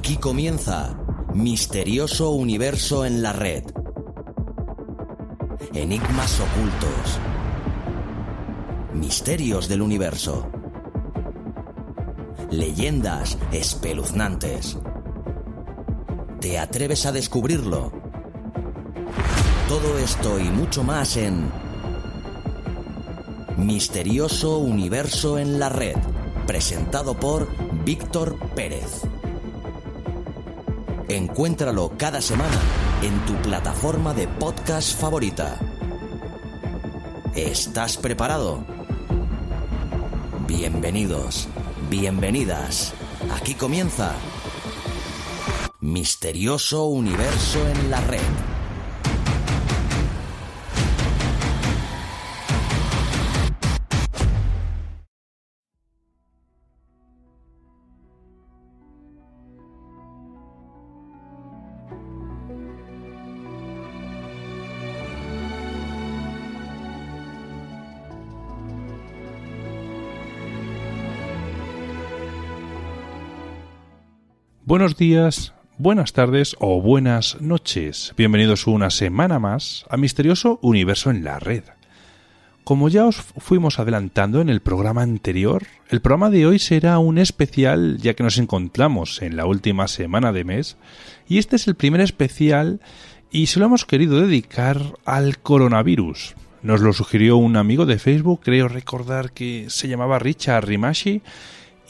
Aquí comienza Misterioso Universo en la Red. Enigmas ocultos. Misterios del universo. Leyendas espeluznantes. ¿Te atreves a descubrirlo? Todo esto y mucho más en Misterioso Universo en la Red, presentado por Víctor Pérez. Encuéntralo cada semana en tu plataforma de podcast favorita. ¿Estás preparado? Bienvenidos, bienvenidas. Aquí comienza Misterioso Universo en la Red. Buenos días, buenas tardes o buenas noches. Bienvenidos una semana más a Misterioso Universo en la Red. Como ya os fuimos adelantando en el programa anterior, el programa de hoy será un especial ya que nos encontramos en la última semana de mes y este es el primer especial y se lo hemos querido dedicar al coronavirus. Nos lo sugirió un amigo de Facebook, creo recordar que se llamaba Richard Rimashi.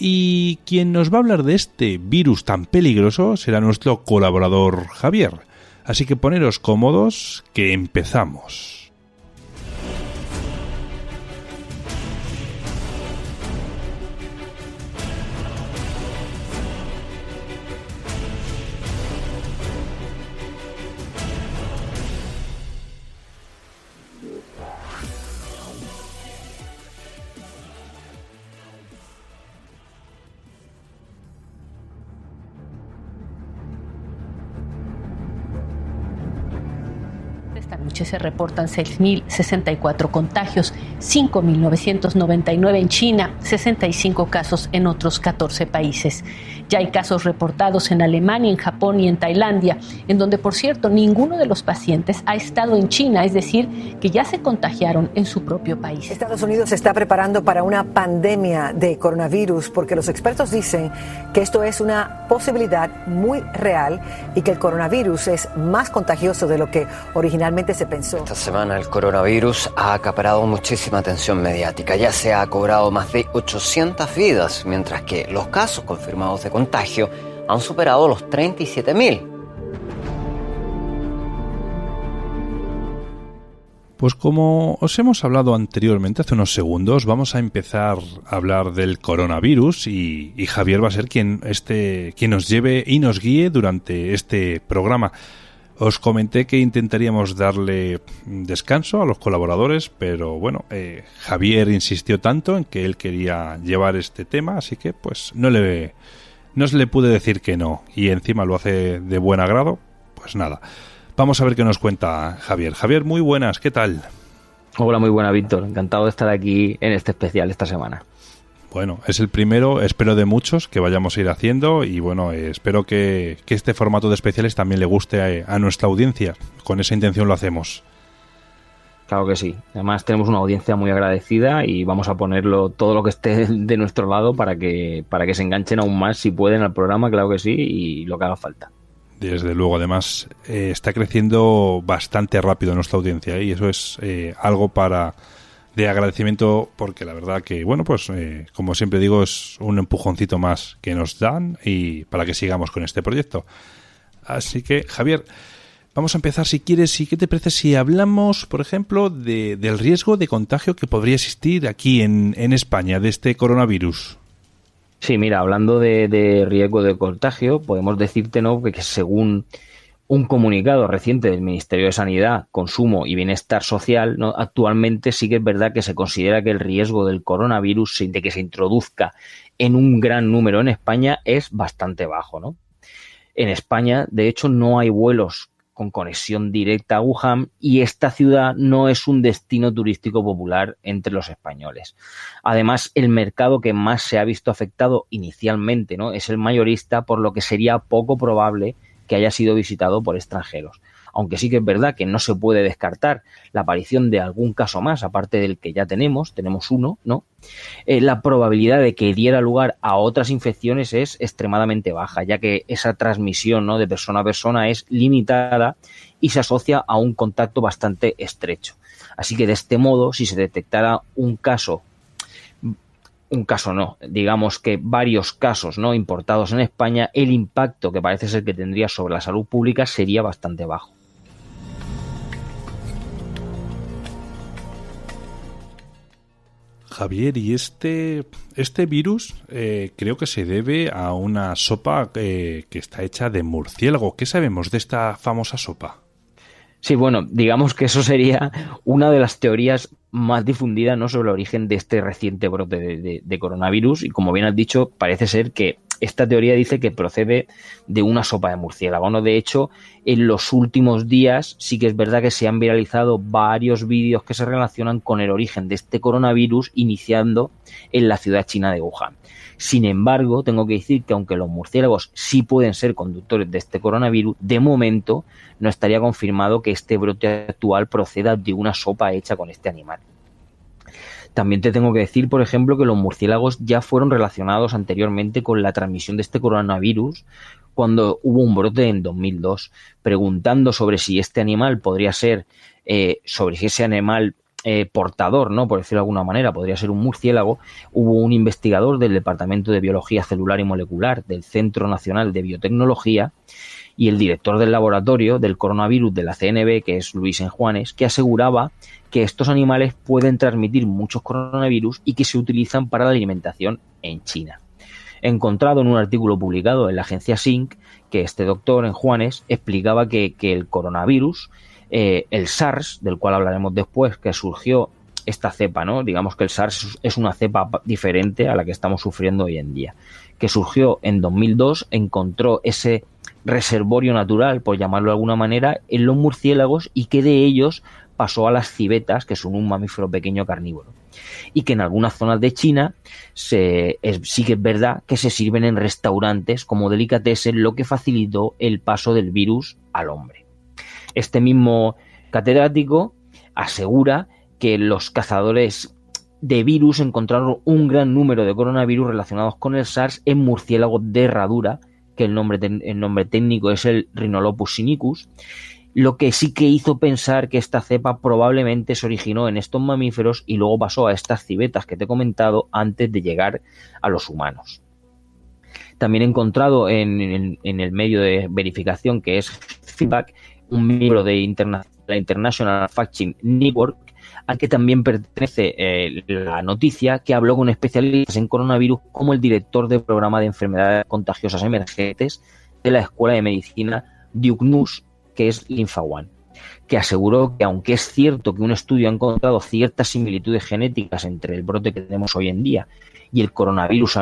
Y quien nos va a hablar de este virus tan peligroso será nuestro colaborador Javier. Así que poneros cómodos, que empezamos. Esta noche se reportan 6.064 contagios, 5.999 en China, 65 casos en otros 14 países. Ya hay casos reportados en Alemania, en Japón y en Tailandia, en donde, por cierto, ninguno de los pacientes ha estado en China, es decir, que ya se contagiaron en su propio país. Estados Unidos se está preparando para una pandemia de coronavirus porque los expertos dicen que esto es una posibilidad muy real y que el coronavirus es más contagioso de lo que originalmente se pensó. Esta semana el coronavirus ha acaparado muchísima atención mediática. Ya se ha cobrado más de 800 vidas, mientras que los casos confirmados de contagio han superado los 37.000. Pues como os hemos hablado anteriormente, hace unos segundos, vamos a empezar a hablar del coronavirus y Javier va a ser quien nos lleve y nos guíe durante este programa. Os comenté que intentaríamos darle descanso a los colaboradores, pero bueno, Javier insistió tanto en que él quería llevar este tema, así que pues no se le pude decir que no, y encima lo hace de buen agrado. Pues nada, vamos a ver qué nos cuenta Javier. Javier, muy buenas, ¿qué tal? Hola, muy buena, Víctor. Encantado de estar aquí en este especial esta semana. Bueno, es el primero, espero de muchos que vayamos a ir haciendo y bueno, espero que este formato de especiales también le guste a nuestra audiencia. Con esa intención lo hacemos. Claro que sí. Además tenemos una audiencia muy agradecida y vamos a ponerlo todo lo que esté de nuestro lado para que se enganchen aún más si pueden al programa, claro que sí, y lo que haga falta. Desde luego, además está creciendo bastante rápido nuestra audiencia y eso es algo de agradecimiento porque la verdad que, bueno, pues como siempre digo, es un empujoncito más que nos dan y para que sigamos con este proyecto. Así que, Javier, vamos a empezar si quieres. ¿Y qué te parece si hablamos, por ejemplo, del riesgo de contagio que podría existir aquí en España de este coronavirus? Sí, mira, hablando de riesgo de contagio, podemos decirte, ¿no?, que según un comunicado reciente del Ministerio de Sanidad, Consumo y Bienestar Social, ¿no?, actualmente sí que es verdad que se considera que el riesgo del coronavirus, de que se introduzca en un gran número en España, es bastante bajo, ¿no? En España, de hecho, no hay vuelos con conexión directa a Wuhan, y esta ciudad no es un destino turístico popular entre los españoles. Además, el mercado que más se ha visto afectado inicialmente, ¿no?, es el mayorista, por lo que sería poco probable que haya sido visitado por extranjeros. Aunque sí que es verdad que no se puede descartar la aparición de algún caso más, aparte del que ya tenemos uno, ¿no? La probabilidad de que diera lugar a otras infecciones es extremadamente baja, ya que esa transmisión, ¿no?, de persona a persona es limitada y se asocia a un contacto bastante estrecho. Así que de este modo, si se detectara digamos que varios casos, ¿no?, importados en España, el impacto que parece ser que tendría sobre la salud pública sería bastante bajo. Javier, y este virus creo que se debe a una sopa que está hecha de murciélago. ¿Qué sabemos de esta famosa sopa? Sí, bueno, digamos que eso sería una de las teorías más difundidas, ¿no?, sobre el origen de este reciente brote de coronavirus, y como bien has dicho, parece ser que esta teoría dice que procede de una sopa de murciélago, ¿no? De hecho, en los últimos días sí que es verdad que se han viralizado varios vídeos que se relacionan con el origen de este coronavirus, iniciando en la ciudad china de Wuhan. Sin embargo, tengo que decir que aunque los murciélagos sí pueden ser conductores de este coronavirus, de momento no estaría confirmado que este brote actual proceda de una sopa hecha con este animal. También te tengo que decir, por ejemplo, que los murciélagos ya fueron relacionados anteriormente con la transmisión de este coronavirus cuando hubo un brote en 2002, preguntando sobre si este animal podría ser, sobre si ese animal portador, ¿no?, por decirlo de alguna manera, podría ser un murciélago. Hubo un investigador del Departamento de Biología Celular y Molecular del Centro Nacional de Biotecnología y el director del laboratorio del coronavirus de la CNB, que es Luis Enjuanes, que aseguraba que estos animales pueden transmitir muchos coronavirus y que se utilizan para la alimentación en China. Encontrado en un artículo publicado en la agencia Sync, que este doctor Enjuanes explicaba que el coronavirus, el SARS, del cual hablaremos después, que surgió esta cepa, ¿no? Digamos que el SARS es una cepa diferente a la que estamos sufriendo hoy en día, que surgió en 2002, encontró ese reservorio natural, por llamarlo de alguna manera, en los murciélagos, y que de ellos pasó a las civetas, que son un mamífero pequeño carnívoro, y que en algunas zonas de China sí que es verdad que se sirven en restaurantes como delicatessen, lo que facilitó el paso del virus al hombre. Este mismo catedrático asegura que los cazadores de virus encontraron un gran número de coronavirus relacionados con el SARS en murciélagos de herradura, que el nombre técnico es el Rhinolopus sinicus, lo que sí que hizo pensar que esta cepa probablemente se originó en estos mamíferos y luego pasó a estas civetas que te he comentado antes de llegar a los humanos. También he encontrado en el medio de verificación, que es Feedback, un miembro de la International Fact-Checking Network, al que también pertenece la noticia, que habló con especialistas en coronavirus, como el director del programa de enfermedades contagiosas emergentes de la Escuela de Medicina Duke News, que es Linfa-One, que aseguró que aunque es cierto que un estudio ha encontrado ciertas similitudes genéticas entre el brote que tenemos hoy en día y el coronavirus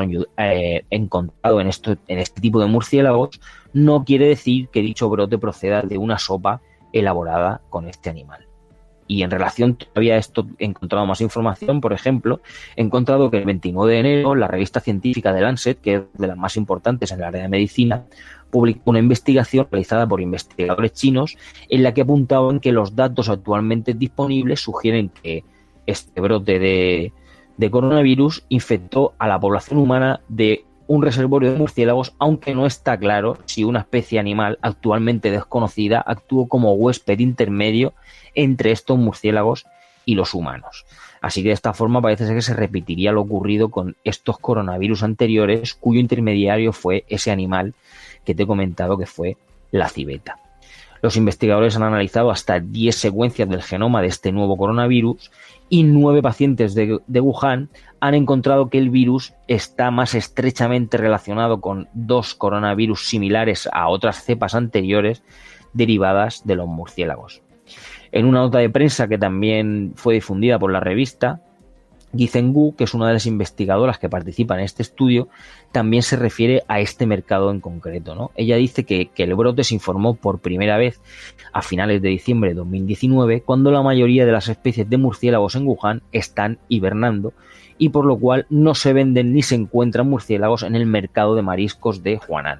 encontrado en este tipo de murciélagos, no quiere decir que dicho brote proceda de una sopa elaborada con este animal. Y en relación todavía a esto he encontrado más información. Por ejemplo, he encontrado que el 29 de enero la revista científica The Lancet, que es de las más importantes en el área de medicina, publicó una investigación realizada por investigadores chinos en la que apuntaban que los datos actualmente disponibles sugieren que este brote de coronavirus infectó a la población humana de un reservorio de murciélagos, aunque no está claro si una especie animal actualmente desconocida actuó como huésped intermedio entre estos murciélagos y los humanos. Así que de esta forma parece ser que se repetiría lo ocurrido con estos coronavirus anteriores, cuyo intermediario fue ese animal que te he comentado, que fue la civeta. Los investigadores han analizado hasta 10 secuencias del genoma de este nuevo coronavirus y 9 pacientes de Wuhan han encontrado que el virus está más estrechamente relacionado con 2 coronavirus similares a otras cepas anteriores derivadas de los murciélagos. En una nota de prensa que también fue difundida por la revista, Gizeng Gu, que es una de las investigadoras que participa en este estudio, también se refiere a este mercado en concreto, ¿no? Ella dice que el brote se informó por primera vez a finales de diciembre de 2019, cuando la mayoría de las especies de murciélagos en Wuhan están hibernando y por lo cual no se venden ni se encuentran murciélagos en el mercado de mariscos de Huanan.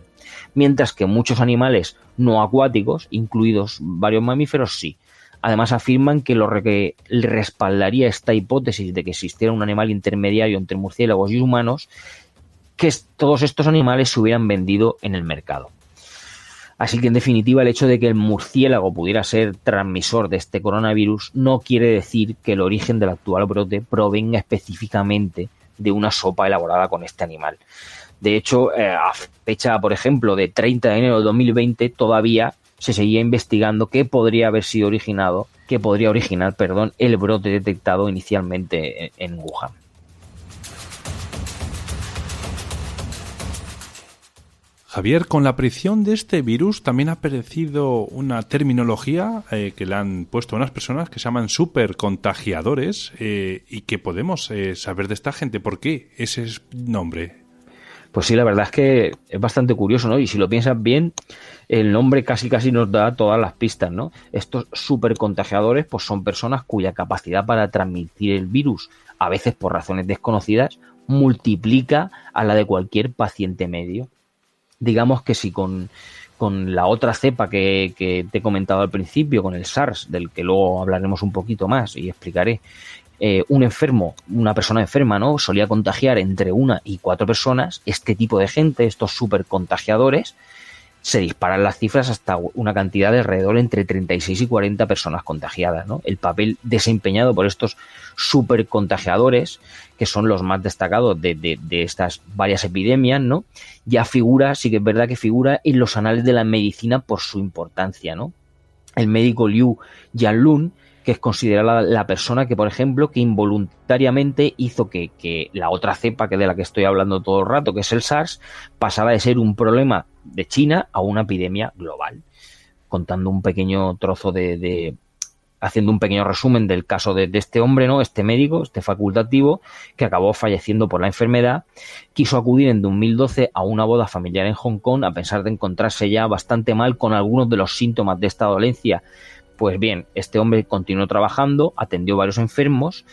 Mientras que muchos animales no acuáticos, incluidos varios mamíferos, sí. Además afirman que lo que respaldaría esta hipótesis de que existiera un animal intermediario entre murciélagos y humanos, que todos estos animales se hubieran vendido en el mercado. Así que en definitiva el hecho de que el murciélago pudiera ser transmisor de este coronavirus no quiere decir que el origen del actual brote provenga específicamente de una sopa elaborada con este animal. De hecho, a fecha, por ejemplo, de 30 de enero de 2020 todavía se seguía investigando qué podría originar, el brote detectado inicialmente en Wuhan. Javier, con la aparición de este virus también ha aparecido una terminología que le han puesto a unas personas que se llaman supercontagiadores y que podemos saber de esta gente. ¿Por qué ese nombre? Pues sí, la verdad es que es bastante curioso, ¿no? Y si lo piensas bien, el nombre casi nos da todas las pistas, ¿no? Estos supercontagiadores pues son personas cuya capacidad para transmitir el virus, a veces por razones desconocidas, multiplica a la de cualquier paciente medio. Digamos que si con la otra cepa que te he comentado al principio, con el SARS, del que luego hablaremos un poquito más y explicaré, una persona enferma, ¿no? Solía contagiar entre 1 y 4 personas. Este tipo de gente, estos supercontagiadores, se disparan las cifras hasta una cantidad de alrededor entre 36 y 40 personas contagiadas, ¿no? El papel desempeñado por estos supercontagiadores, que son los más destacados de estas varias epidemias, ¿no? Ya figura, sí que es verdad que figura en los anales de la medicina por su importancia, ¿no? El médico Liu Jianlun, que es considerada la persona que, por ejemplo, que involuntariamente hizo que la otra cepa que de la que estoy hablando todo el rato, que es el SARS, pasara de ser un problema de China a una epidemia global. Contando un pequeño trozo haciendo un pequeño resumen del caso de este hombre, ¿no? Este médico, este facultativo, que acabó falleciendo por la enfermedad, quiso acudir en 2012 a una boda familiar en Hong Kong, a pesar de encontrarse ya bastante mal con algunos de los síntomas de esta dolencia. Pues bien, este hombre continuó trabajando, atendió varios enfermos,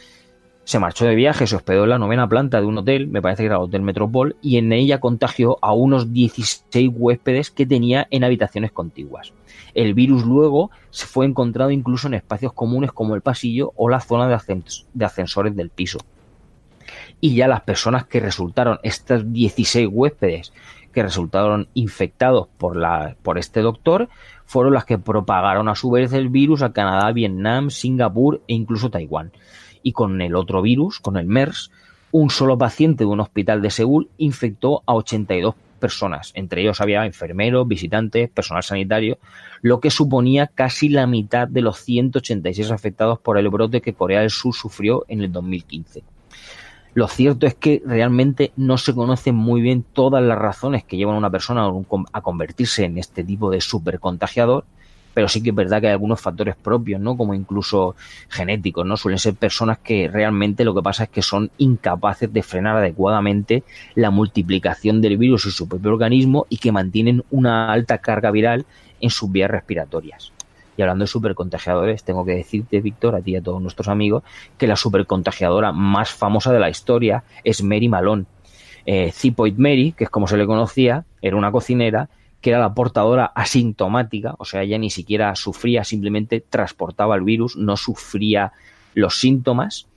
se marchó de viaje, se hospedó en la 9ª planta de un hotel, me parece que era el Hotel Metropol, y en ella contagió a unos 16 huéspedes que tenía en habitaciones contiguas. El virus luego se fue encontrado incluso en espacios comunes como el pasillo o la zona de ascensores del piso. Y ya las personas que resultaron, estos 16 huéspedes que resultaron infectados por este doctor, fueron las que propagaron a su vez el virus a Canadá, Vietnam, Singapur e incluso Taiwán. Y con el otro virus, con el MERS, un solo paciente de un hospital de Seúl infectó a 82 personas. Entre ellos había enfermeros, visitantes, personal sanitario, lo que suponía casi la mitad de los 186 afectados por el brote que Corea del Sur sufrió en el 2015. Lo cierto es que realmente no se conocen muy bien todas las razones que llevan a una persona a convertirse en este tipo de supercontagiador, pero sí que es verdad que hay algunos factores propios, ¿no? Como incluso genéticos, ¿no? Suelen ser personas que realmente lo que pasa es que son incapaces de frenar adecuadamente la multiplicación del virus en su propio organismo y que mantienen una alta carga viral en sus vías respiratorias. Y hablando de supercontagiadores, tengo que decirte, Víctor, a ti y a todos nuestros amigos, que la supercontagiadora más famosa de la historia es Mary Malone. Zipoid Mary, que es como se le conocía, era una cocinera que era la portadora asintomática, o sea, ella ni siquiera sufría, simplemente transportaba el virus, no sufría los síntomas,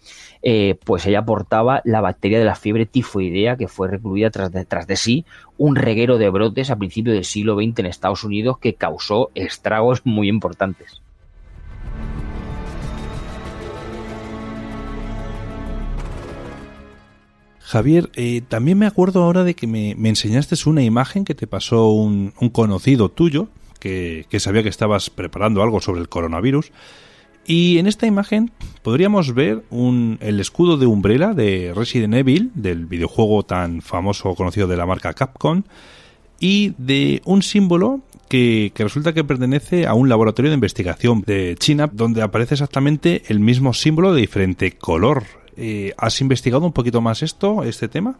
pues ella portaba la bacteria de la fiebre tifoidea, que fue recluida tras de sí un reguero de brotes a principios del siglo XX en Estados Unidos que causó estragos muy importantes. Javier, también me acuerdo ahora de que me enseñaste una imagen que te pasó un conocido tuyo, que sabía que estabas preparando algo sobre el coronavirus. Y en esta imagen podríamos ver el escudo de Umbrella de Resident Evil, del videojuego tan famoso conocido de la marca Capcom, y de un símbolo que resulta que pertenece a un laboratorio de investigación de China, donde aparece exactamente el mismo símbolo de diferente color. ¿Has investigado un poquito más este tema?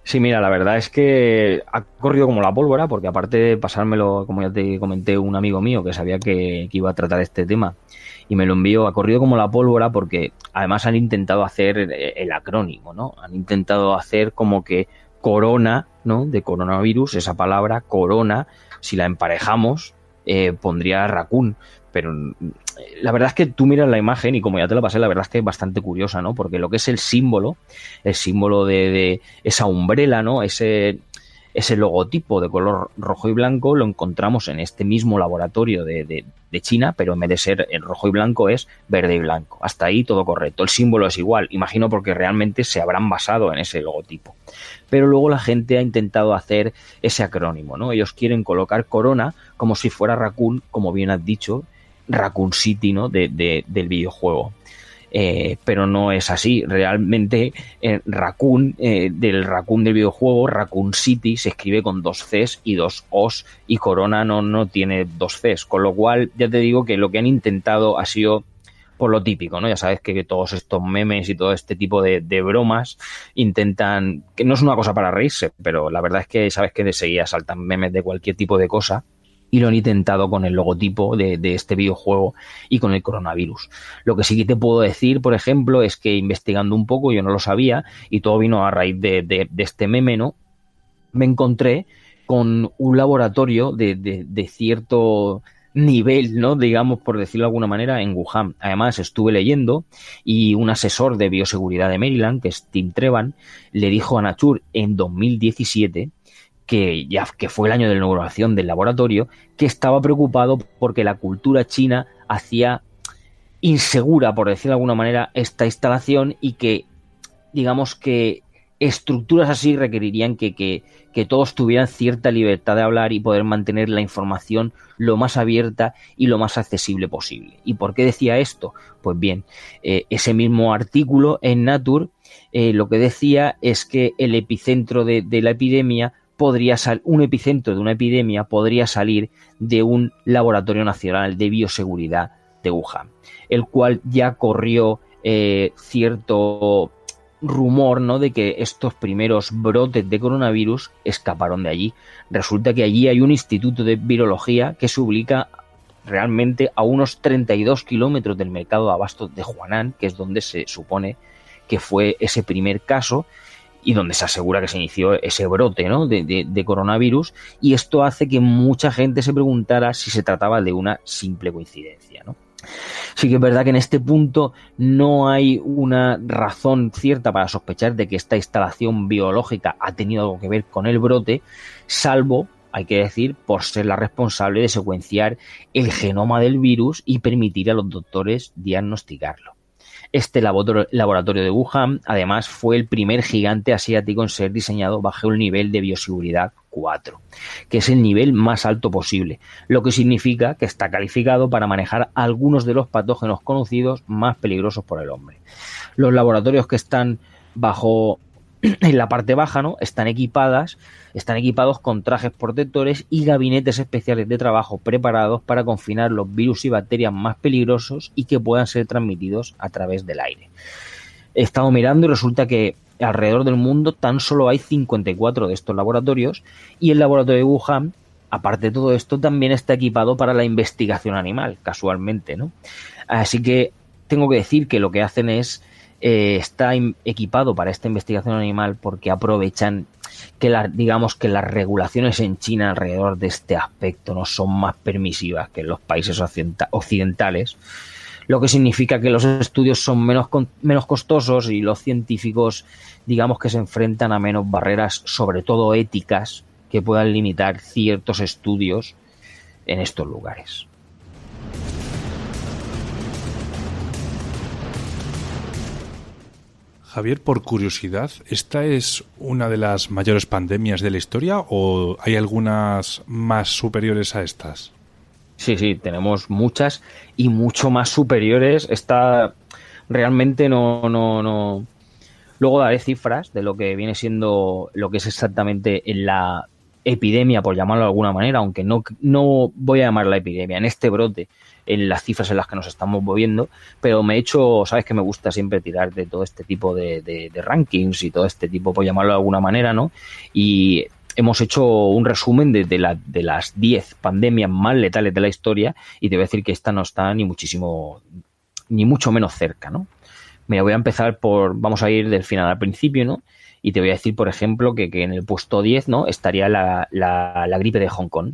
Sí, mira, la verdad es que ha corrido como la pólvora, porque aparte de pasármelo, como ya te comenté, un amigo mío que sabía que iba a tratar este tema y me lo envió, ha corrido como la pólvora porque además han intentado hacer el acrónimo, ¿no? Han intentado hacer como que corona, ¿no? De coronavirus, esa palabra, corona, si la emparejamos, pondría raccoon, pero la verdad es que tú miras la imagen y como ya te la pasé, la verdad es que es bastante curiosa, ¿no? Porque lo que es el símbolo de esa umbrela, ¿no? Ese logotipo de color rojo y blanco lo encontramos en este mismo laboratorio de China, pero en vez de ser en rojo y blanco es verde y blanco. Hasta ahí todo correcto. El símbolo es igual, imagino porque realmente se habrán basado en ese logotipo. Pero luego la gente ha intentado hacer ese acrónimo, ¿no? Ellos quieren colocar corona como si fuera Raccoon, como bien has dicho, Raccoon City, ¿no? del videojuego. Pero no es así. Realmente Raccoon, del Raccoon del videojuego, Raccoon City se escribe con 2 Cs y 2 Os, y Corona no tiene 2 Cs, con lo cual ya te digo que lo que han intentado ha sido por lo típico, ¿no? Ya sabes que todos estos memes y todo este tipo de bromas intentan, que no es una cosa para reírse, pero la verdad es que sabes que de seguida saltan memes de cualquier tipo de cosa, y lo han intentado con el logotipo de este videojuego y con el coronavirus. Lo que sí que te puedo decir, por ejemplo, es que investigando un poco, yo no lo sabía, y todo vino a raíz de este meme, ¿no? Me encontré con un laboratorio de cierto nivel, ¿no? Digamos, por decirlo de alguna manera, en Wuhan. Además, estuve leyendo y un asesor de bioseguridad de Maryland, que es Tim Trevan, le dijo a Nature en 2017 que fue el año de la inauguración del laboratorio, que estaba preocupado porque la cultura china hacía insegura, por decirlo de alguna manera, esta instalación, y que, digamos que estructuras así requerirían que todos tuvieran cierta libertad de hablar y poder mantener la información lo más abierta y lo más accesible posible. ¿Y por qué decía esto? Pues bien, ese mismo artículo en Nature lo que decía es que el epicentro de la epidemia un epicentro de una epidemia podría salir de un laboratorio nacional de bioseguridad de Wuhan, el cual ya corrió cierto rumor, ¿no?, de que estos primeros brotes de coronavirus escaparon de allí. Resulta que allí hay un instituto de virología que se ubica realmente a unos 32 kilómetros del mercado de abastos de Huanan, que es donde se supone que fue ese primer caso y donde se asegura que se inició ese brote, ¿no?, de coronavirus, y esto hace que mucha gente se preguntara si se trataba de una simple coincidencia, ¿no? Sí que es verdad que en este punto no hay una razón cierta para sospechar de que esta instalación biológica ha tenido algo que ver con el brote, salvo, hay que decir, por ser la responsable de secuenciar el genoma del virus y permitir a los doctores diagnosticarlo. Este laboratorio de Wuhan, además, fue el primer gigante asiático en ser diseñado bajo el nivel de bioseguridad 4, que es el nivel más alto posible, lo que significa que está calificado para manejar algunos de los patógenos conocidos más peligrosos por el hombre. Los laboratorios que están en la parte baja, ¿no?, están equipados con trajes protectores y gabinetes especiales de trabajo preparados para confinar los virus y bacterias más peligrosos y que puedan ser transmitidos a través del aire. He estado mirando y resulta que alrededor del mundo tan solo hay 54 de estos laboratorios, y el laboratorio de Wuhan, aparte de todo esto, también está equipado para la investigación animal, casualmente, ¿no? Así que tengo que decir que lo que hacen es está equipado para esta investigación animal porque aprovechan que las regulaciones en China alrededor de este aspecto no son más permisivas que en los países occidentales, lo que significa que los estudios son menos costosos y los científicos, digamos, que se enfrentan a menos barreras, sobre todo éticas, que puedan limitar ciertos estudios en estos lugares. Javier, por curiosidad, ¿esta es una de las mayores pandemias de la historia o hay algunas más superiores a estas? Sí, tenemos muchas y mucho más superiores. Esta realmente no. Luego daré cifras de lo que viene siendo, lo que es exactamente en la epidemia, por llamarlo de alguna manera, aunque no voy a llamarla epidemia, en este brote, en las cifras en las que nos estamos moviendo, pero sabes que me gusta siempre tirar de todo este tipo de rankings y todo este tipo, por llamarlo de alguna manera, ¿no? Y hemos hecho un resumen de las 10 pandemias más letales de la historia y te voy a decir que esta no está ni mucho menos cerca, ¿no? Mira, voy a empezar vamos a ir del final al principio, ¿no? Y te voy a decir, por ejemplo, que en el puesto 10, ¿no?, estaría la gripe de Hong Kong.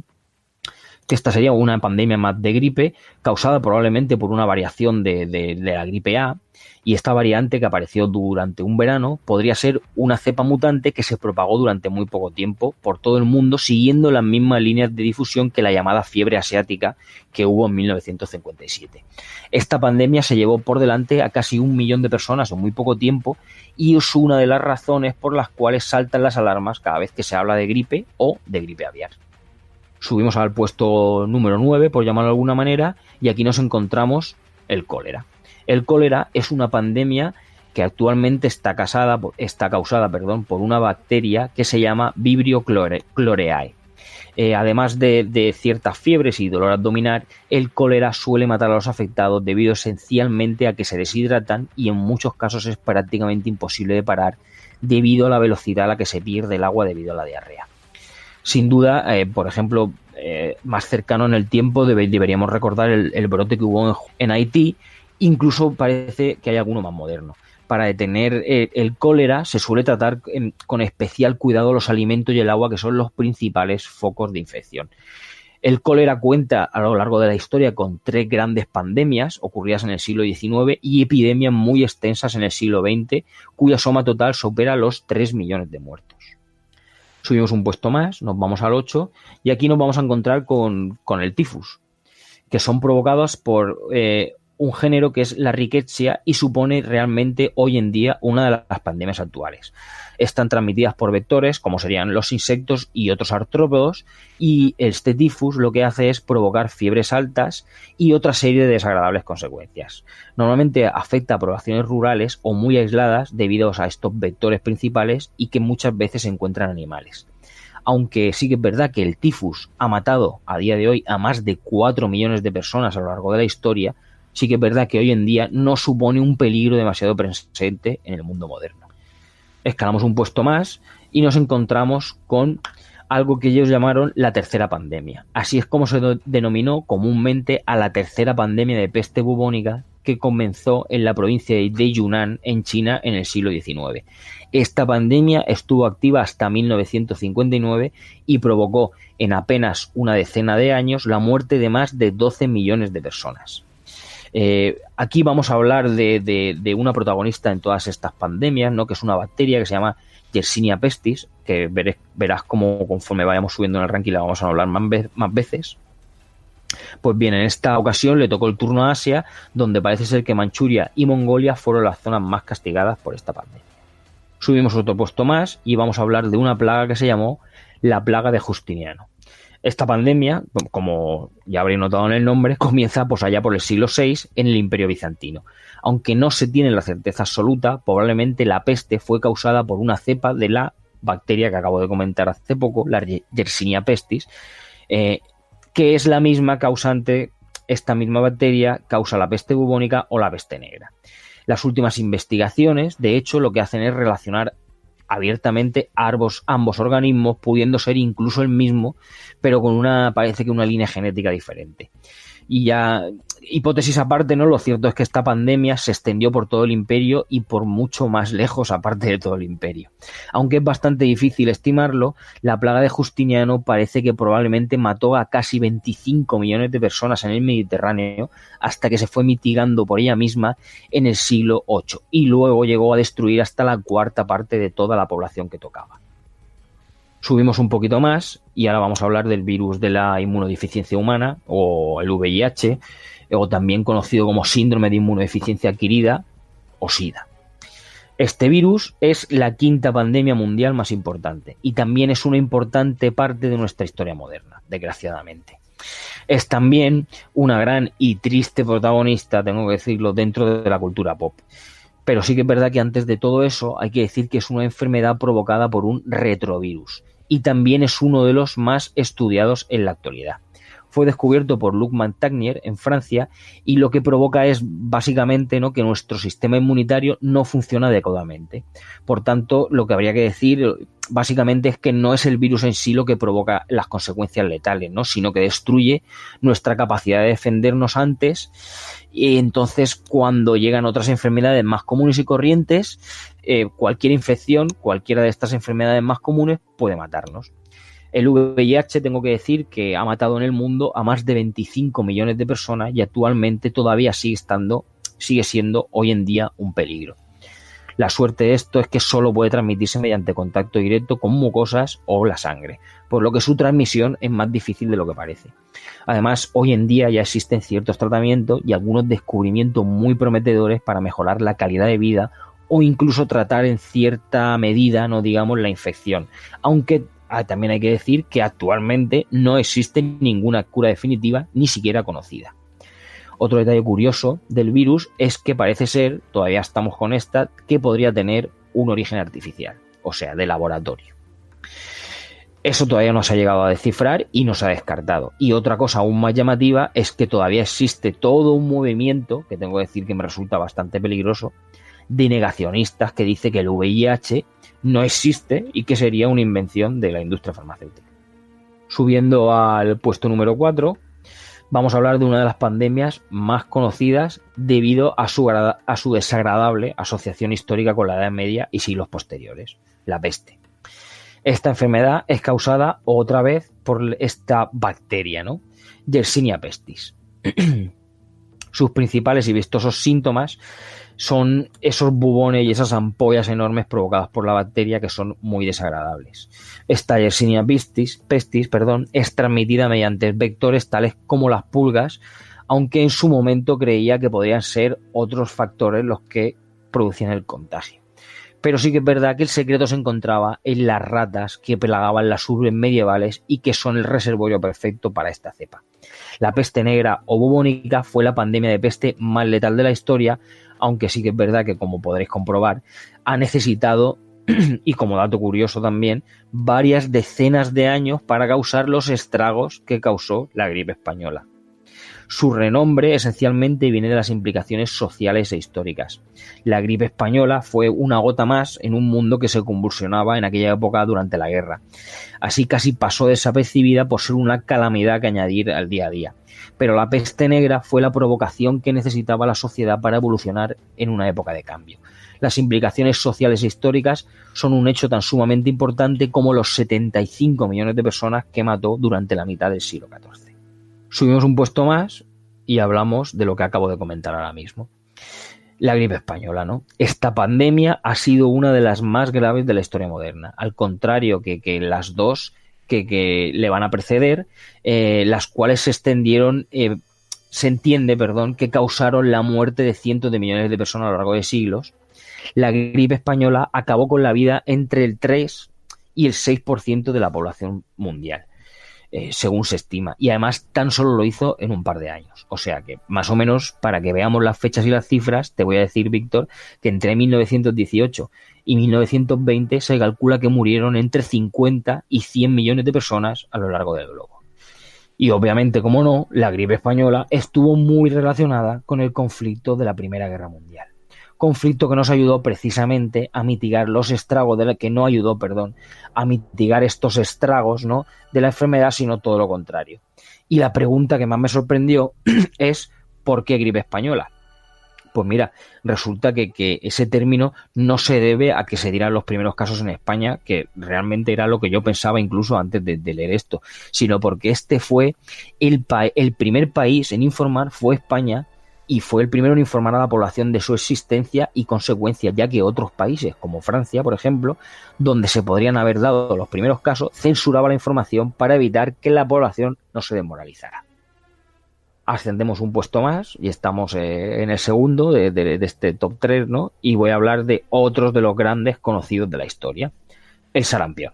Que esta sería una pandemia más de gripe causada probablemente por una variación de la gripe A, y esta variante que apareció durante un verano podría ser una cepa mutante que se propagó durante muy poco tiempo por todo el mundo siguiendo las mismas líneas de difusión que la llamada fiebre asiática que hubo en 1957. Esta pandemia se llevó por delante a casi 1 millón de personas en muy poco tiempo y es una de las razones por las cuales saltan las alarmas cada vez que se habla de gripe o de gripe aviar. Subimos al puesto número 9, por llamarlo de alguna manera, y aquí nos encontramos el cólera. El cólera es una pandemia que actualmente está causada por una bacteria que se llama Vibrio chlorioideae. Además de ciertas fiebres y dolor abdominal, el cólera suele matar a los afectados debido esencialmente a que se deshidratan y en muchos casos es prácticamente imposible de parar debido a la velocidad a la que se pierde el agua debido a la diarrea. Sin duda, por ejemplo, más cercano en el tiempo deberíamos recordar el brote que hubo en Haití. Incluso parece que hay alguno más moderno. Para detener el cólera se suele tratar con especial cuidado los alimentos y el agua, que son los principales focos de infección. El cólera cuenta a lo largo de la historia con 3 grandes pandemias ocurridas en el siglo XIX y epidemias muy extensas en el siglo XX, cuya suma total supera los 3 millones de muertos. Subimos un puesto más, nos vamos al 8 y aquí nos vamos a encontrar con el tifus, que son provocados por un género que es la Rickettsia y supone realmente hoy en día una de las pandemias actuales. Están transmitidas por vectores como serían los insectos y otros artrópodos y este tifus lo que hace es provocar fiebres altas y otra serie de desagradables consecuencias. Normalmente afecta a poblaciones rurales o muy aisladas debido a estos vectores principales y que muchas veces se encuentran animales. Aunque sí que es verdad que el tifus ha matado a día de hoy a más de 4 millones de personas a lo largo de la historia, sí que es verdad que hoy en día no supone un peligro demasiado presente en el mundo moderno. Escalamos un puesto más y nos encontramos con algo que ellos llamaron la tercera pandemia. Así es como se denominó comúnmente a la tercera pandemia de peste bubónica que comenzó en la provincia de Yunnan, en China, en el siglo XIX. Esta pandemia estuvo activa hasta 1959 y provocó en apenas una decena de años la muerte de más de 12 millones de personas. Aquí vamos a hablar de una protagonista en todas estas pandemias, ¿no?, que es una bacteria que se llama Yersinia pestis, que verás como conforme vayamos subiendo en el ranking la vamos a hablar más veces. Pues bien, en esta ocasión le tocó el turno a Asia, donde parece ser que Manchuria y Mongolia fueron las zonas más castigadas por esta pandemia. Subimos otro puesto más y vamos a hablar de una plaga que se llamó la plaga de Justiniano. Esta pandemia, como ya habréis notado en el nombre, comienza pues allá por el siglo VI en el Imperio Bizantino. Aunque no se tiene la certeza absoluta, probablemente la peste fue causada por una cepa de la bacteria que acabo de comentar hace poco, la Yersinia pestis, que es la misma causante, esta misma bacteria causa la peste bubónica o la peste negra. Las últimas investigaciones, de hecho, lo que hacen es relacionar abiertamente ambos organismos, pudiendo ser incluso el mismo, pero con parece que una línea genética diferente. Y ya, hipótesis aparte, ¿no?, lo cierto es que esta pandemia se extendió por todo el imperio y por mucho más lejos aparte de todo el imperio. Aunque es bastante difícil estimarlo, la plaga de Justiniano parece que probablemente mató a casi 25 millones de personas en el Mediterráneo hasta que se fue mitigando por ella misma en el siglo VIII y luego llegó a destruir hasta la 1/4 parte de toda la población que tocaba. Subimos un poquito más y ahora vamos a hablar del virus de la inmunodeficiencia humana o el VIH, o también conocido como síndrome de inmunodeficiencia adquirida o SIDA. Este virus es la 5ª pandemia mundial más importante y también es una importante parte de nuestra historia moderna, desgraciadamente. Es también una gran y triste protagonista, tengo que decirlo, dentro de la cultura pop. Pero sí que es verdad que antes de todo eso hay que decir que es una enfermedad provocada por un retrovirus. y también es uno de los más estudiados en la actualidad. Fue descubierto por Luc Montagnier en Francia y lo que provoca es básicamente, ¿no?, que nuestro sistema inmunitario no funciona adecuadamente. Por tanto, lo que habría que decir básicamente es que no es el virus en sí lo que provoca las consecuencias letales, ¿no?, sino que destruye nuestra capacidad de defendernos antes, y entonces cuando llegan otras enfermedades más comunes y corrientes, cualquier infección, cualquiera de estas enfermedades más comunes puede matarnos. El VIH, tengo que decir que ha matado en el mundo a más de 25 millones de personas y actualmente todavía sigue siendo hoy en día un peligro. La suerte de esto es que solo puede transmitirse mediante contacto directo con mucosas o la sangre, por lo que su transmisión es más difícil de lo que parece. Además, hoy en día ya existen ciertos tratamientos y algunos descubrimientos muy prometedores para mejorar la calidad de vida o incluso tratar en cierta medida, no digamos, la infección, aunque también hay que decir que actualmente no existe ninguna cura definitiva, ni siquiera conocida. Otro detalle curioso del virus es que parece ser, todavía estamos con esta, que podría tener un origen artificial, o sea, de laboratorio. Eso todavía no se ha llegado a descifrar y no se ha descartado. Y otra cosa aún más llamativa es que todavía existe todo un movimiento, que tengo que decir que me resulta bastante peligroso, de negacionistas que dice que el VIH no existe y que sería una invención de la industria farmacéutica. Subiendo al puesto número 4, vamos a hablar de una de las pandemias más conocidas debido a su desagradable asociación histórica con la Edad Media y siglos posteriores, la peste. Esta enfermedad es causada otra vez por esta bacteria, ¿no?, Yersinia pestis. Sus principales y vistosos síntomas son esos bubones y esas ampollas enormes provocadas por la bacteria que son muy desagradables. Esta Yersinia pestis, es transmitida mediante vectores tales como las pulgas, aunque en su momento creía que podrían ser otros factores los que producían el contagio. Pero sí que es verdad que el secreto se encontraba en las ratas que pelagaban las urbes medievales y que son el reservorio perfecto para esta cepa. La peste negra o bubónica fue la pandemia de peste más letal de la historia, aunque sí que es verdad que, como podréis comprobar, ha necesitado, y como dato curioso también, varias decenas de años para causar los estragos que causó la gripe española. Su renombre esencialmente viene de las implicaciones sociales e históricas. La gripe española fue una gota más en un mundo que se convulsionaba en aquella época durante la guerra. Así casi pasó desapercibida por ser una calamidad que añadir al día a día. Pero la peste negra fue la provocación que necesitaba la sociedad para evolucionar en una época de cambio. Las implicaciones sociales e históricas son un hecho tan sumamente importante como los 75 millones de personas que mató durante la mitad del siglo XIV. Subimos un puesto más y hablamos de lo que acabo de comentar ahora mismo. La gripe española, ¿no? Esta pandemia ha sido una de las más graves de la historia moderna. Al contrario que las dos que le van a preceder, las cuales se entiende, que causaron la muerte de cientos de millones de personas a lo largo de siglos. La gripe española acabó con la vida entre el 3 y el 6% de la población mundial, según se estima, y además tan solo lo hizo en un par de años. O sea que, más o menos, para que veamos las fechas y las cifras, te voy a decir, Víctor, que entre 1918 y 1920 se calcula que murieron entre 50 y 100 millones de personas a lo largo del globo. Y obviamente, como no, la gripe española estuvo muy relacionada con el conflicto de la Primera Guerra Mundial. Conflicto que nos ayudó precisamente a mitigar los estragos a mitigar estos estragos, ¿no?, de la enfermedad, sino todo lo contrario. Y la pregunta que más me sorprendió es ¿por qué gripe española? Pues mira, resulta que ese término no se debe a que se dieran los primeros casos en España, que realmente era lo que yo pensaba incluso antes de leer esto, sino porque este fue el primer país en informar, fue España, y fue el primero en informar a la población de su existencia y consecuencias, ya que otros países, como Francia, por ejemplo, donde se podrían haber dado los primeros casos, censuraba la información para evitar que la población no se desmoralizara. Ascendemos un puesto más y estamos en el segundo de este top 3, ¿no? Y voy a hablar de otros de los grandes conocidos de la historia. El sarampión.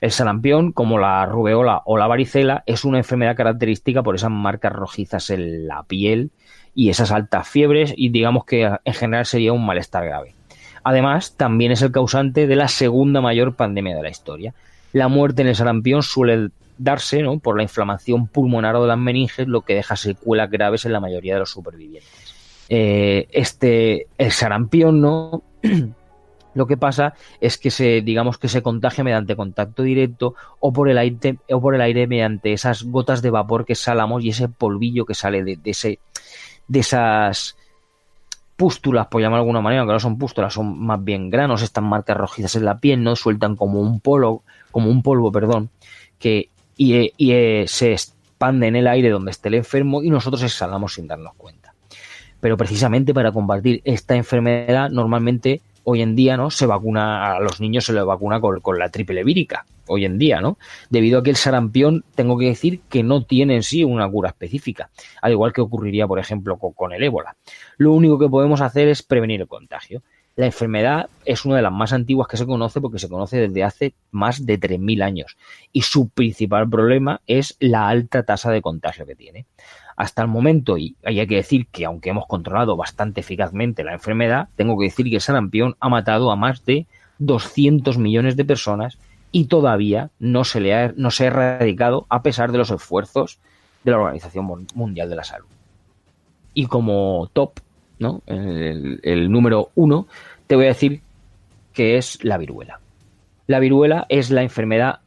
El sarampión, como la rubeola o la varicela, es una enfermedad característica por esas marcas rojizas en la piel y esas altas fiebres, y digamos que en general sería un malestar grave. Además, también es el causante de la segunda mayor pandemia de la historia. La muerte en el sarampión suele darse, ¿no?, por la inflamación pulmonar o de las meninges, lo que deja secuelas graves en la mayoría de los supervivientes. El sarampión, ¿no? Lo que pasa es que se contagia mediante contacto directo o por el aire mediante esas gotas de vapor que exhalamos y ese polvillo que sale de esas pústulas, por llamarlo de alguna manera, aunque no son pústulas, son más bien granos, estas marcas rojizas en la piel, ¿no? Sueltan como un polvo, que se expande en el aire donde esté el enfermo y nosotros exhalamos sin darnos cuenta. Pero precisamente para combatir esta enfermedad, normalmente hoy en día, ¿no?, se vacuna a los niños, se les vacuna con la triple vírica, hoy en día, ¿no? Debido a que el sarampión, tengo que decir que no tiene en sí una cura específica, al igual que ocurriría, por ejemplo, con el ébola. Lo único que podemos hacer es prevenir el contagio. La enfermedad es una de las más antiguas que se conoce porque se conoce desde hace más de 3.000 años y su principal problema es la alta tasa de contagio que tiene. Hasta el momento, y hay que decir que aunque hemos controlado bastante eficazmente la enfermedad, tengo que decir que el sarampión ha matado a más de 200 millones de personas y todavía no se ha erradicado a pesar de los esfuerzos de la Organización Mundial de la Salud. Y como top, ¿no?, el número 1, te voy a decir que es la viruela. La viruela es la enfermedad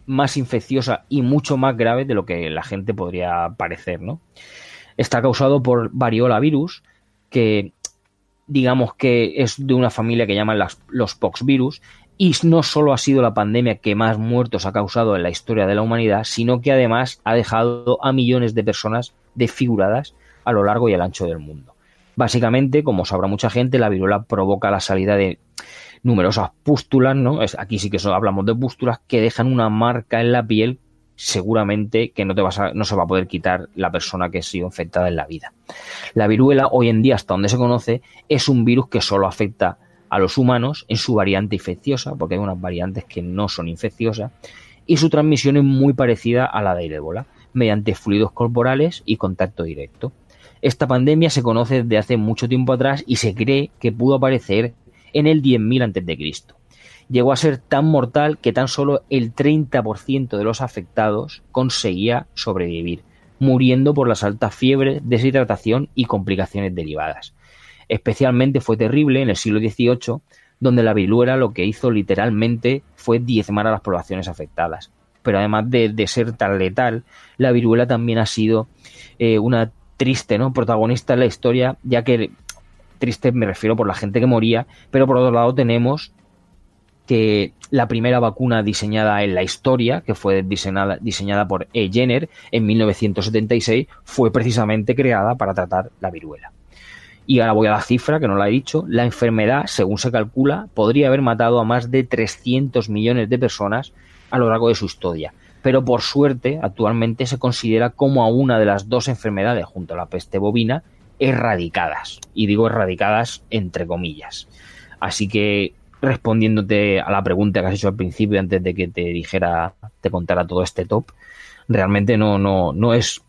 más infecciosa y mucho más grave de lo que la gente podría parecer, ¿no? Está causado por variola virus, que digamos que es de una familia que llaman los poxvirus, y no solo ha sido la pandemia que más muertos ha causado en la historia de la humanidad, sino que además ha dejado a millones de personas desfiguradas a lo largo y al ancho del mundo. Básicamente, como sabrá mucha gente, la viruela provoca la salida de numerosas pústulas, ¿no? Aquí sí que hablamos de pústulas que dejan una marca en la piel, seguramente que no se va a poder quitar la persona que ha sido infectada en la vida. La viruela, hoy en día, hasta donde se conoce, es un virus que solo afecta a los humanos en su variante infecciosa, porque hay unas variantes que no son infecciosas, y su transmisión es muy parecida a la del ébola, mediante fluidos corporales y contacto directo. Esta pandemia se conoce desde hace mucho tiempo atrás y se cree que pudo aparecer en el 10.000 a.C. Llegó a ser tan mortal que tan solo el 30% de los afectados conseguía sobrevivir, muriendo por las altas fiebres, deshidratación y complicaciones derivadas. Especialmente fue terrible en el siglo XVIII, donde la viruela lo que hizo literalmente fue diezmar a las poblaciones afectadas. Pero además de ser tan letal, la viruela también ha sido una triste, ¿no?, protagonista en la historia, ya que triste me refiero por la gente que moría, pero por otro lado tenemos que la primera vacuna diseñada en la historia, que fue diseñada por E. Jenner en 1976, fue precisamente creada para tratar la viruela. Y ahora voy a la cifra, que no la he dicho. La enfermedad, según se calcula, podría haber matado a más de 300 millones de personas a lo largo de su historia. Pero por suerte, actualmente se considera como a una de las dos enfermedades, junto a la peste bovina, erradicadas. Y digo erradicadas entre comillas. Así que, respondiéndote a la pregunta que has hecho al principio, antes de que te contara todo este top, realmente no es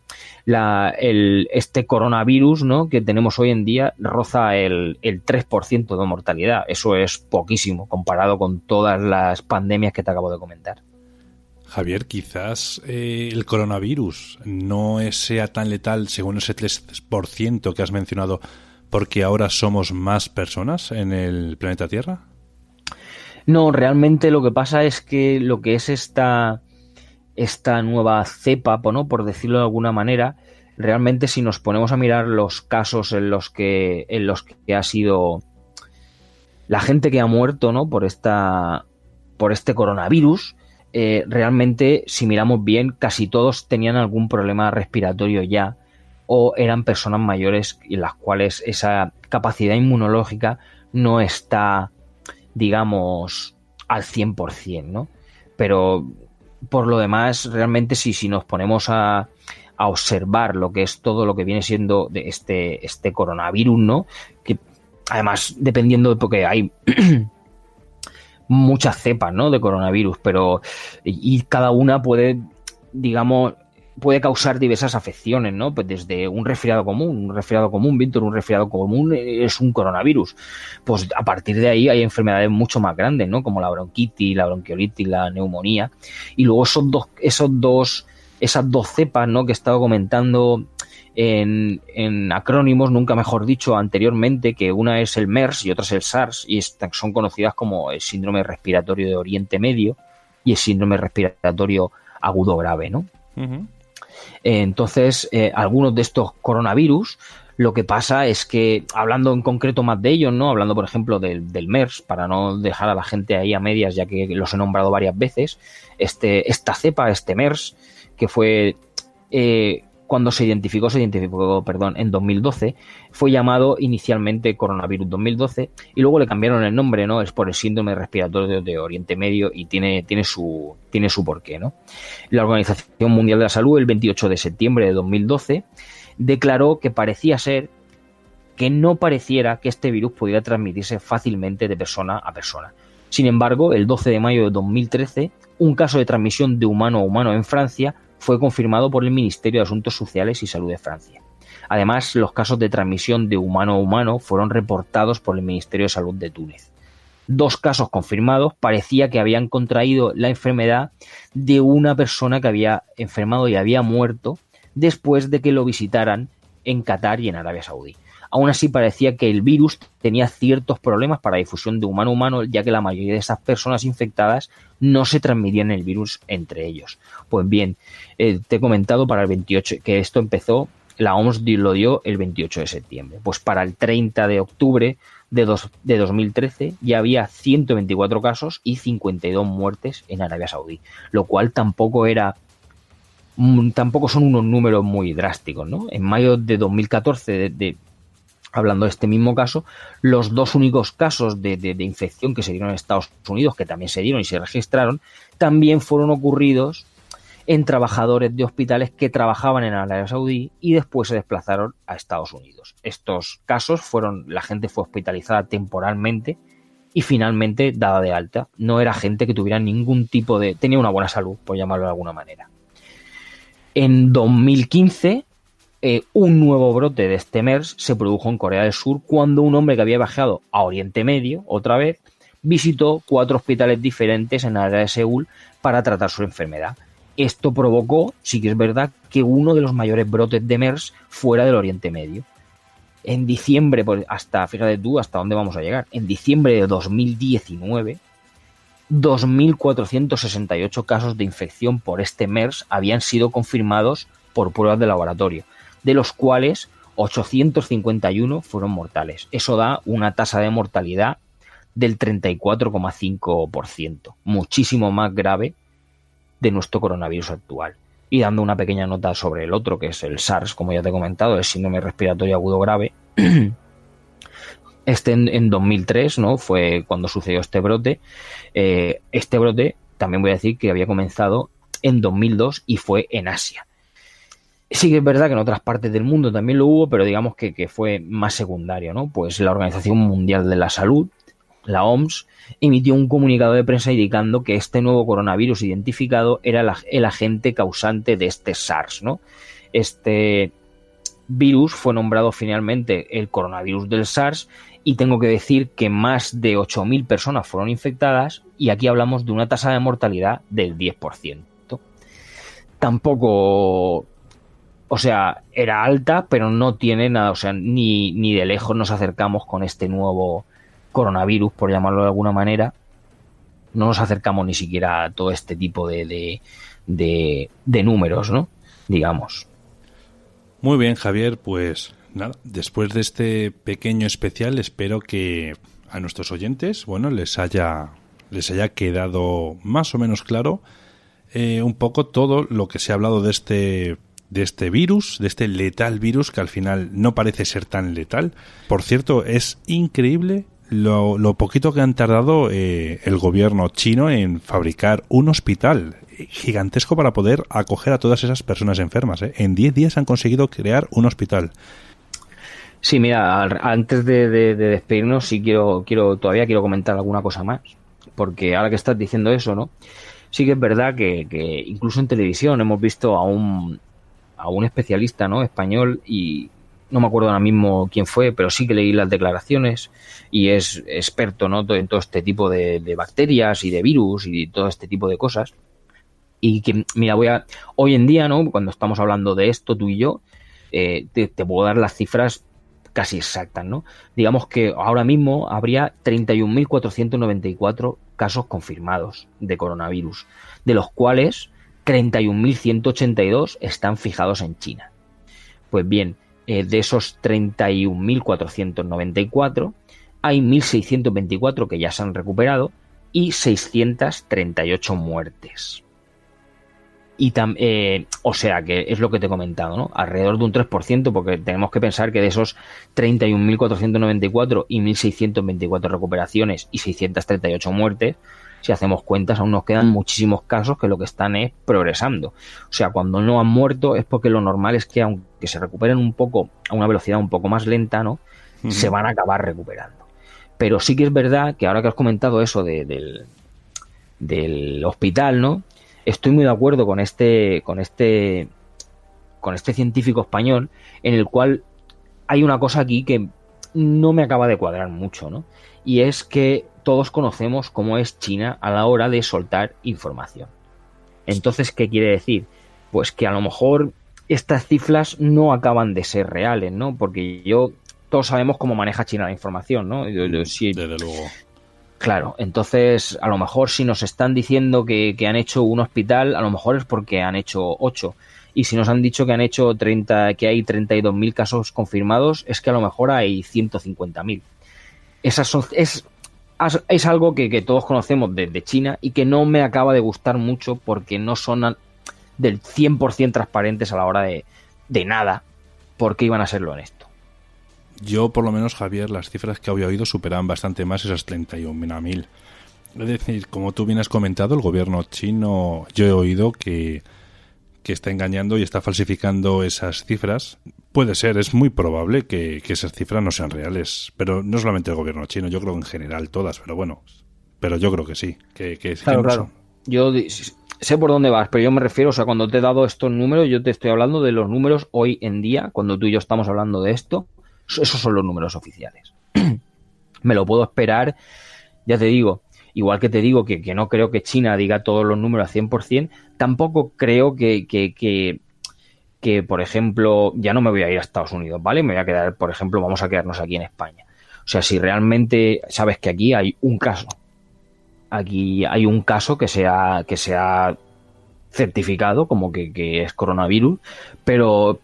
este coronavirus, ¿no?, que tenemos hoy en día, roza el 3% de mortalidad. Eso es poquísimo comparado con todas las pandemias que te acabo de comentar. Javier, quizás el coronavirus no sea tan letal según ese 3% que has mencionado porque ahora somos más personas en el planeta Tierra. No, realmente lo que pasa es que lo que es esta nueva cepa, ¿no?, por decirlo de alguna manera, realmente si nos ponemos a mirar los casos en los que ha sido la gente que ha muerto, ¿no?, por este coronavirus, realmente, si miramos bien, casi todos tenían algún problema respiratorio ya, o eran personas mayores en las cuales esa capacidad inmunológica no está, digamos, al 100%, ¿no? Pero por lo demás, realmente si nos ponemos a observar lo que es todo lo que viene siendo de este coronavirus, ¿no?, que además dependiendo de, porque hay muchas cepas, ¿no?, de coronavirus, pero y cada una puede, digamos, puede causar diversas afecciones, ¿no? Pues desde un resfriado común, Víctor, un resfriado común es un coronavirus. Pues a partir de ahí hay enfermedades mucho más grandes, ¿no? Como la bronquitis, la bronquiolitis, la neumonía. Y luego esas dos cepas, ¿no? Que he estado comentando en acrónimos, nunca mejor dicho, anteriormente, que una es el MERS y otra es el SARS, y son conocidas como el síndrome respiratorio de Oriente Medio y el síndrome respiratorio agudo grave, ¿no? Uh-huh. Entonces, algunos de estos coronavirus, lo que pasa es que, hablando en concreto más de ellos, ¿no? Hablando, por ejemplo, del MERS, para no dejar a la gente ahí a medias, ya que los he nombrado varias veces, esta cepa, este MERS, que fue cuando se identificó en 2012, fue llamado inicialmente coronavirus 2012 y luego le cambiaron el nombre, ¿no? Es por el síndrome respiratorio de Oriente Medio y tiene su porqué, ¿no? La Organización Mundial de la Salud, el 28 de septiembre de 2012, declaró que no pareciera que este virus pudiera transmitirse fácilmente de persona a persona. Sin embargo, el 12 de mayo de 2013, un caso de transmisión de humano a humano en Francia fue confirmado por el Ministerio de Asuntos Sociales y Salud de Francia. Además, los casos de transmisión de humano a humano fueron reportados por el Ministerio de Salud de Túnez. 2 casos confirmados parecía que habían contraído la enfermedad de una persona que había enfermado y había muerto después de que lo visitaran en Qatar y en Arabia Saudí. Aún así, parecía que el virus tenía ciertos problemas para difusión de humano a humano, ya que la mayoría de esas personas infectadas no se transmitían el virus entre ellos. Pues bien, te he comentado para el 28 que esto empezó, la OMS lo dio el 28 de septiembre. Pues para el 30 de octubre de 2013 ya había 124 casos y 52 muertes en Arabia Saudí, lo cual tampoco son unos números muy drásticos, ¿no? En mayo de 2014, hablando de este mismo caso, los 2 únicos casos de infección que se dieron en Estados Unidos, que también se dieron y se registraron, también fueron ocurridos en trabajadores de hospitales que trabajaban en Arabia Saudí y después se desplazaron a Estados Unidos. Estos casos la gente fue hospitalizada temporalmente y finalmente dada de alta. No era gente que tuviera tenía una buena salud, por llamarlo de alguna manera. En 2015, un nuevo brote de este MERS se produjo en Corea del Sur cuando un hombre que había viajado a Oriente Medio, otra vez, visitó 4 hospitales diferentes en la área de Seúl para tratar su enfermedad. Esto provocó, sí que es verdad, que uno de los mayores brotes de MERS fuera del Oriente Medio. En diciembre, fíjate tú hasta dónde vamos a llegar, en diciembre de 2019, 2.468 casos de infección por este MERS habían sido confirmados por pruebas de laboratorio, de los cuales 851 fueron mortales. Eso da una tasa de mortalidad del 34,5%, muchísimo más grave de nuestro coronavirus actual. Y dando una pequeña nota sobre el otro, que es el SARS, como ya te he comentado, el síndrome respiratorio agudo grave. En 2003, ¿no? Fue cuando sucedió este brote. Este brote, también voy a decir que había comenzado en 2002 y fue en Asia. Sí que es verdad que en otras partes del mundo también lo hubo, pero digamos que fue más secundario, ¿no? Pues la Organización Mundial de la Salud, la OMS, emitió un comunicado de prensa indicando que este nuevo coronavirus identificado era el agente causante de este SARS, ¿no? Este virus fue nombrado finalmente el coronavirus del SARS y tengo que decir que más de 8.000 personas fueron infectadas y aquí hablamos de una tasa de mortalidad del 10%. Tampoco... O sea, era alta, pero no tiene nada, o sea, ni de lejos nos acercamos con este nuevo coronavirus, por llamarlo de alguna manera. No nos acercamos ni siquiera a todo este tipo de números, ¿no? Digamos. Muy bien, Javier, pues nada, después de este pequeño especial espero que a nuestros oyentes, bueno, les haya quedado más o menos claro un poco todo lo que se ha hablado de este virus, de este letal virus que al final no parece ser tan letal. Por cierto, es increíble lo poquito que han tardado el gobierno chino en fabricar un hospital gigantesco para poder acoger a todas esas personas enfermas. En 10 días han conseguido crear un hospital. Sí, mira, antes de despedirnos, sí todavía quiero comentar alguna cosa más, porque ahora que estás diciendo eso, ¿no? Sí que es verdad que incluso en televisión hemos visto a un a un especialista, ¿no?, español, y no me acuerdo ahora mismo quién fue, pero sí que leí las declaraciones, y es experto, ¿no?, en todo este tipo de bacterias y de virus y todo este tipo de cosas. Y que, mira, hoy en día, ¿no?, cuando estamos hablando de esto, tú y yo, te puedo dar las cifras casi exactas, ¿no? Digamos que ahora mismo habría 31.494 casos confirmados de coronavirus, de los cuales 31.182 están fijados en China. Pues bien, de esos 31.494 hay 1.624 que ya se han recuperado y 638 muertes. Y o sea que es lo que te he comentado, ¿no? Alrededor de un 3%, porque tenemos que pensar que de esos 31.494 y 1.624 recuperaciones y 638 muertes, si hacemos cuentas, aún nos quedan muchísimos casos que lo que están es progresando. O sea, cuando no han muerto es porque lo normal es que, aunque se recuperen un poco a una velocidad un poco más lenta, ¿no?, se van a acabar recuperando. Pero sí que es verdad que ahora que has comentado eso del hospital, ¿no?, estoy muy de acuerdo con este científico español, en el cual hay una cosa aquí que no me acaba de cuadrar mucho, ¿no? Y es que todos conocemos cómo es China a la hora de soltar información. Entonces, ¿qué quiere decir? Pues que a lo mejor estas cifras no acaban de ser reales, ¿no? Porque todos sabemos cómo maneja China la información, ¿no? Desde luego. Claro, entonces a lo mejor si nos están diciendo que han hecho un hospital, a lo mejor es porque han hecho 8. Y si nos han dicho que han hecho que hay 32.000 casos confirmados, es que a lo mejor hay 150.000. Es algo que todos conocemos de China y que no me acaba de gustar mucho porque no son del 100% transparentes a la hora de nada, porque iban a serlo en esto. Yo, por lo menos, Javier, las cifras que había oído superaban bastante más esas 31.000. Es decir, como tú bien has comentado, el gobierno chino, yo he oído que está engañando y está falsificando esas cifras. Puede ser, es muy probable que esas cifras no sean reales, pero no solamente el gobierno chino, yo creo que en general todas, pero bueno, pero yo creo que sí, que claro, no claro. son. Yo sé por dónde vas, pero yo me refiero, o sea, cuando te he dado estos números, yo te estoy hablando de los números hoy en día, cuando tú y yo estamos hablando de esto. Esos son los números oficiales. Me lo puedo esperar, ya te digo, igual que te digo que no creo que China diga todos los números a 100%, tampoco creo que, por ejemplo, ya no me voy a ir a Estados Unidos, ¿vale? Me voy a quedar, por ejemplo, vamos a quedarnos aquí en España. O sea, si realmente sabes que aquí hay un caso, que se ha certificado como que es coronavirus, pero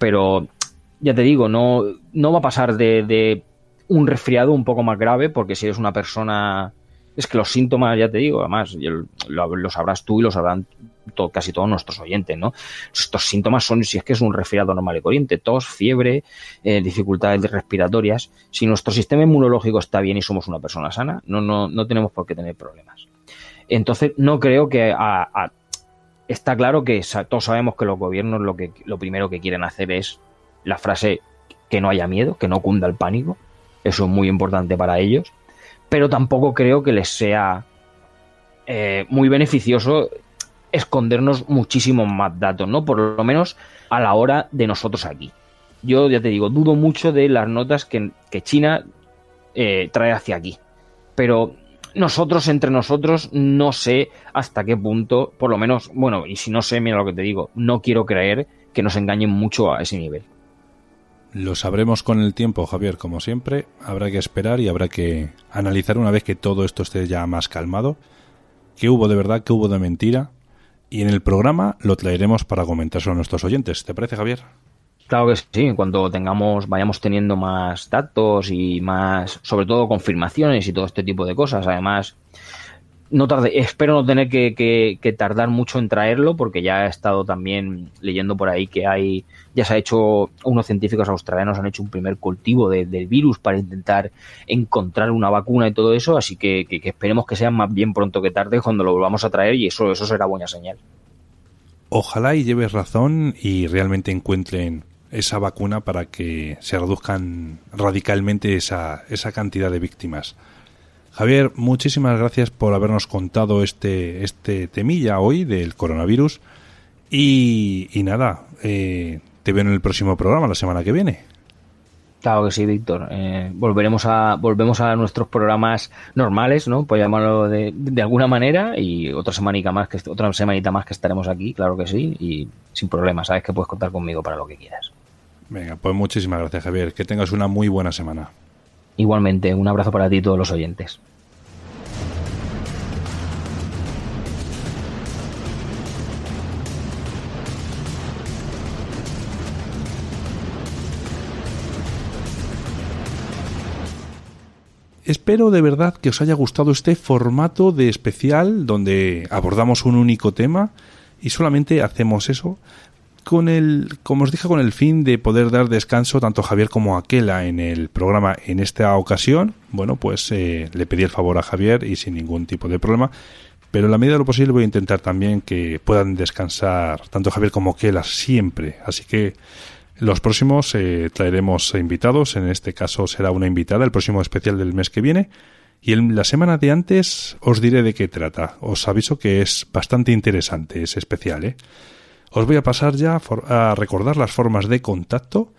ya te digo, no va a pasar de un resfriado un poco más grave, porque si eres una persona... Es que los síntomas, ya te digo, además, lo sabrás tú y lo sabrán casi todos nuestros oyentes, ¿no? Estos síntomas son, si es que es un resfriado normal y corriente, tos, fiebre, dificultades respiratorias. Si nuestro sistema inmunológico está bien y somos una persona sana, no tenemos por qué tener problemas. Entonces, no creo que... Está claro que todos sabemos que los gobiernos lo primero que quieren hacer es la frase que no haya miedo, que no cunda el pánico. Eso es muy importante para ellos, pero tampoco creo que les sea muy beneficioso escondernos muchísimos más datos, ¿no? Por lo menos a la hora de nosotros aquí. Yo ya te digo, dudo mucho de las notas que China trae hacia aquí, pero entre nosotros, no sé hasta qué punto, por lo menos, bueno, y si no sé, mira lo que te digo, no quiero creer que nos engañen mucho a ese nivel. Lo sabremos con el tiempo, Javier, como siempre. Habrá que esperar y habrá que analizar una vez que todo esto esté ya más calmado. ¿Qué hubo de verdad, qué hubo de mentira? Y en el programa lo traeremos para comentárselo a nuestros oyentes. ¿Te parece, Javier? Claro que sí, cuando vayamos teniendo más datos y más, sobre todo, confirmaciones y todo este tipo de cosas. Además, espero no tener que tardar mucho en traerlo, porque ya he estado también leyendo por ahí que ya se ha hecho, unos científicos australianos han hecho un primer cultivo del virus para intentar encontrar una vacuna y todo eso, así que esperemos que sea más bien pronto que tarde cuando lo volvamos a traer, y eso será buena señal. Ojalá y lleves razón y realmente encuentren esa vacuna para que se reduzcan radicalmente esa cantidad de víctimas. Javier, muchísimas gracias por habernos contado este temilla hoy del coronavirus y nada, te veo en el próximo programa la semana que viene. Claro que sí, Víctor. Volvemos a nuestros programas normales, ¿no? Pues llamarlo de alguna manera, y otra semanita más que estaremos aquí, claro que sí, y sin problema. Sabes que puedes contar conmigo para lo que quieras. Venga, pues muchísimas gracias, Javier. Que tengas una muy buena semana. Igualmente, un abrazo para ti y todos los oyentes. Espero de verdad que os haya gustado este formato de especial donde abordamos un único tema y solamente hacemos eso como os dije, con el fin de poder dar descanso tanto a Javier como a Akela en el programa en esta ocasión. Bueno, pues le pedí el favor a Javier y sin ningún tipo de problema, pero en la medida de lo posible voy a intentar también que puedan descansar tanto Javier como Akela siempre, así que los próximos traeremos invitados, en este caso será una invitada, el próximo especial del mes que viene, y en la semana de antes os diré de qué trata. Os aviso que es bastante interesante ese especial, ¿eh? Os voy a pasar ya a recordar las formas de contacto.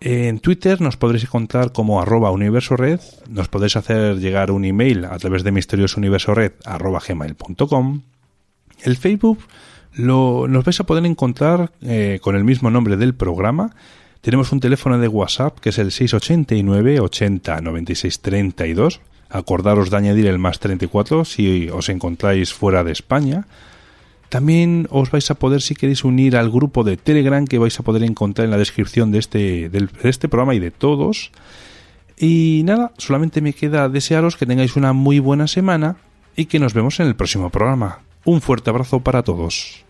En Twitter nos podréis encontrar como @universored, nos podéis hacer llegar un email a través de misteriosouniversored@gmail.com. El Facebook nos vais a poder encontrar con el mismo nombre del programa. Tenemos un teléfono de WhatsApp que es el 689 80 96 32. Acordaros de añadir el más 34 si os encontráis fuera de España. También os vais a poder, si queréis, unir al grupo de Telegram que vais a poder encontrar en la descripción de este programa y de todos. Y nada, solamente me queda desearos que tengáis una muy buena semana y que nos vemos en el próximo programa. Un fuerte abrazo para todos.